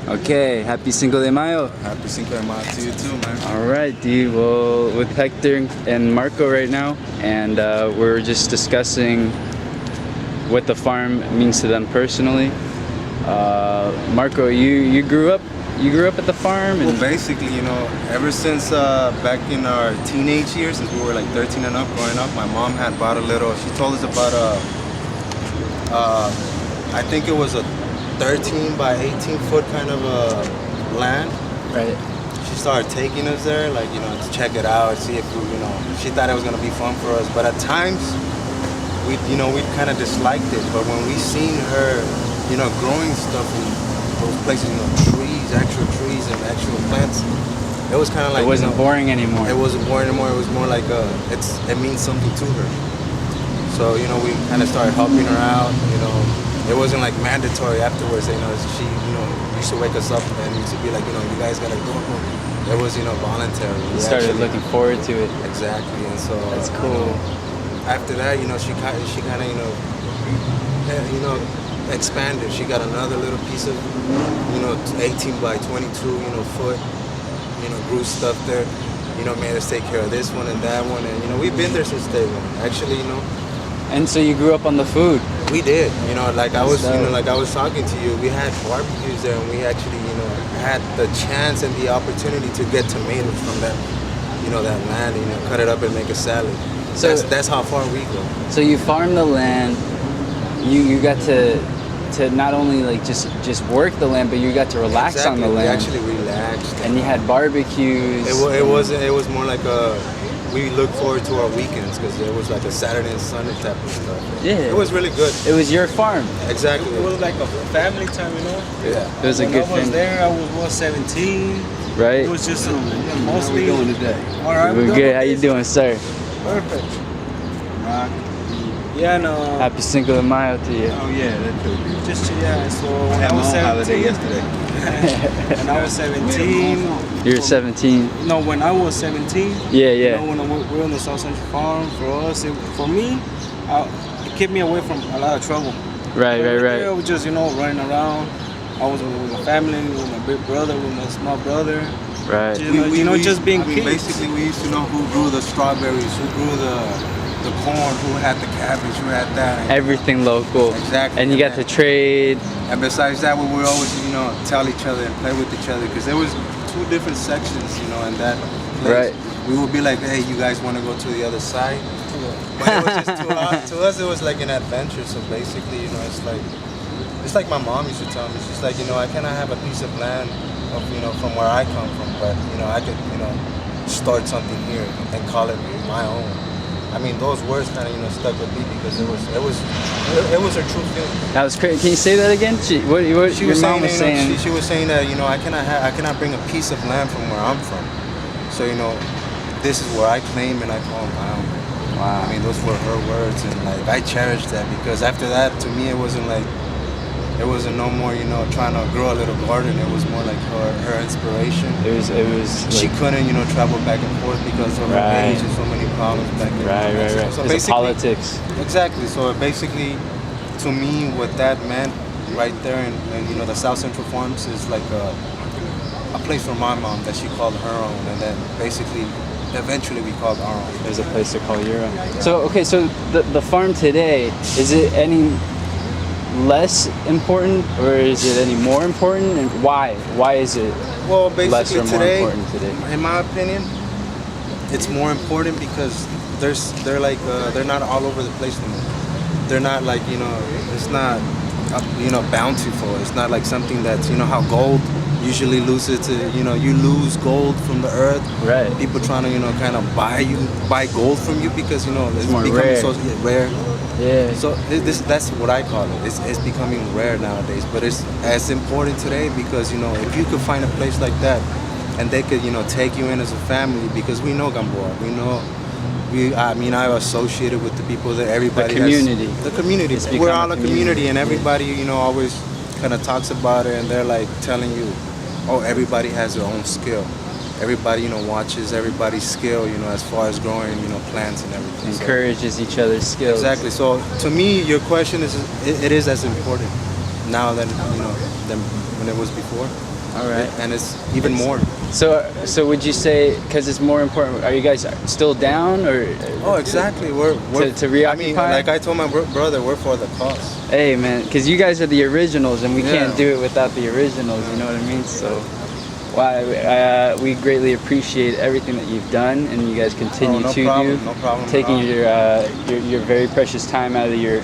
Okay, happy Cinco de Mayo. Happy Cinco de Mayo to you too, man. All right, dude. Well, with Hector and Marco right now, and we're just discussing what the farm means to them personally. Marco, you grew up at the farm? Well, basically, ever since back in our teenage years, since we were like 13 and up, growing up, my mom had bought she told us about I think it was a 13 by 18 foot kind of land. Right. She started taking us there, like, to check it out, see if we, she thought it was gonna be fun for us. But at times, we kind of disliked it. But when we seen her, growing stuff in those places, trees, actual trees and actual plants, it was kind of like, it wasn't boring anymore. It wasn't boring anymore. It was more like it means something to her. So we kind of started helping her out. It wasn't like mandatory afterwards. She used to wake us up and used to be like, you guys gotta go home. It was voluntary. You started looking forward to it. Exactly, and so that's cool. After that, she kind of expanded. She got another little piece of 18 by 22 foot grew stuff there. Made us take care of this one and that one, and we've been there since day one. Actually, And so you grew up on the food. We did, like I was talking to you. We had barbecues there, and we actually, had the chance and the opportunity to get tomatoes from that, that land. Cut it up and make a salad. So that's how far we go. So you farm the land. You got to not only like just work the land, but you got to relax on the land. We actually relaxed. And you had barbecues. It was more like we look forward to our weekends because it was like a Saturday and Sunday type of stuff. Yeah. It was really good. It was your farm. Exactly. It was like a family time, Yeah. It was a good thing. When I was there, I was 17. Right. It was just mostly. How we doing today? All right. We're good. How you doing, sir? Perfect. Yeah, no. Happy Cinco de Mayo to you. Oh yeah, that too. So when I was 17. Yesterday. When I was 17. You were 17. No, when I was 17. Yeah. When we were on the South Central Farm, for us, for me, it kept me away from a lot of trouble. Right. I was just running around. I was with my family, with my big brother, with my small brother. Right. Just being kids. Basically, we used to know who grew the strawberries, who grew the corn, who had the cabbage, who had that. Everything local. Exactly. And you got to trade. And besides that, we would always, tell each other and play with each other because there was two different sections, in that place. Right. We would be like, hey, you guys want to go to the other side? But it was just to us, it was like an adventure. So basically, it's like my mom used to tell me. She's like, I cannot have a piece of land from where I come from, but I could, start something here and call it my own. I mean, those words kind of stuck with me because it was her true feeling. That was crazy. Can you say that again? What She your was mom saying, was saying? she was saying that I cannot bring a piece of land from where I'm from. So this is where I claim and I call my own. Wow. I mean, those were her words, and I cherished that because after that, to me, it wasn't no more trying to grow a little garden. It was more like her inspiration. It was she couldn't travel back and forth because of her age and so many problems back then. Right. So basically, politics. Exactly. So basically, to me, what that meant right there, and the South Central Farms is like a place for my mom that she called her own, and then basically, eventually we called our own. There's a place to call your own. So the farm today, is it any less important or is it any more important, and why is it less or more important today? In my opinion, it's more important because they're not all over the place anymore. They're not like it's not bountiful. It's not like something that's how gold usually loses to you lose gold from the earth. Right. People trying to kind of buy gold from you because it's more becoming rare. so rare. Yeah. So that's what I call it. It's becoming rare nowadays, but it's as important today because if you could find a place like that, and they could take you in as a family because we know Gamboa, I'm associated with the people that everybody the community. The community. We're all a community, and everybody always kind of talks about it, and they're like telling you, oh, everybody has their own skill. Everybody, watches everybody's skill, as far as growing, plants and everything. Encourages each other's skills. Exactly. So to me, your question is, it is as important now than, than when than it was before. All right. And it's even more. So would you say, because it's more important, are you guys still down or? Oh, exactly. We're to reoccupy. I mean, like I told my brother, we're for the cause. Hey man, because you guys are the originals, and we Yeah. can't do it without the originals. You know what I mean? So, we greatly appreciate everything that you've done, and you guys continue no to problem, do. no problem at Taking all. your very precious time out of your